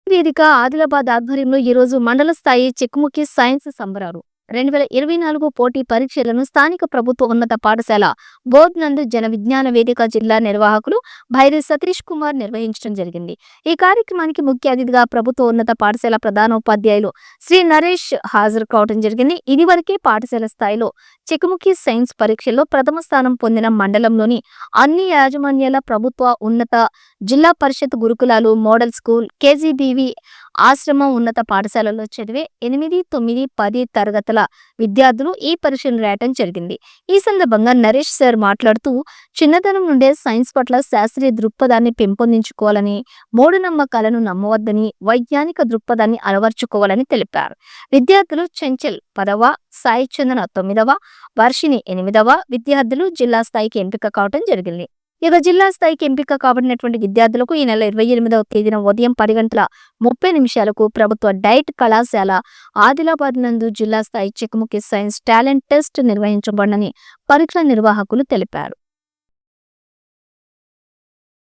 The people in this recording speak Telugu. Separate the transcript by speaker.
Speaker 1: వేదిక ఆదిలాబాద్ ఆధ్వర్యంలో ఈరోజు మండల స్థాయి చెక్కుముఖి సైన్స్ సంబరాలు 2024 పోటీ పరీక్షలను స్థానిక ప్రభుత్వ ఉన్నత పాఠశాల బోర్డు నందు జన విజ్ఞాన వేదిక జిల్లా నిర్వాహకులు భైరి సతీష్ కుమార్ నిర్వహించడం జరిగింది. ఈ కార్యక్రమానికి ముఖ్య అతిథిగా ప్రభుత్వ ఉన్నత పాఠశాల ప్రధానోపాధ్యాయులు శ్రీ నరేష్ హాజరు కావడం జరిగింది. ఇదివరకే పాఠశాల స్థాయిలో చెక్కుముఖి సైన్స్ పరీక్షల్లో ప్రథమ స్థానం పొందిన మండలంలోని అన్ని యాజమాన్యాల ప్రభుత్వ ఉన్నత జిల్లా పరిషత్ గురుకులాలు మోడల్ స్కూల్ కేజీబీవి ఆశ్రమం ఉన్నత పాఠశాలలో చదివే 8, 9, 10 తరగతుల విద్యార్థులు ఈ పరీక్షను రాయటం జరిగింది. ఈ సందర్భంగా నరేష్ సార్ మాట్లాడుతూ చిన్నతనం నుండే సైన్స్ పట్ల శాస్త్రీయ దృక్పథాన్ని పెంపొందించుకోవాలని, మూఢనమ్మకాలను నమ్మవద్దని, వైజ్ఞానిక దృక్పథాన్ని అలవర్చుకోవాలని తెలిపారు. విద్యార్థులు చెంచల్ 10వ, సాయి చందన 9వ, వర్షిని 8వ విద్యార్థులు జిల్లా స్థాయికి ఎంపిక కావడం జరిగింది. ఇక జిల్లా స్థాయికి ఎంపిక కాబడినటువంటి విద్యార్థులకు ఈ నెల 28వ తేదీన ఉదయం 10:30 ప్రభుత్వ డైట్ కళాశాల ఆదిలాబాద్ నందు జిల్లా స్థాయి చెక్కుముఖి సైన్స్ టాలెంట్ టెస్ట్ నిర్వహించబడనని పరీక్షల నిర్వాహకులు తెలిపారు.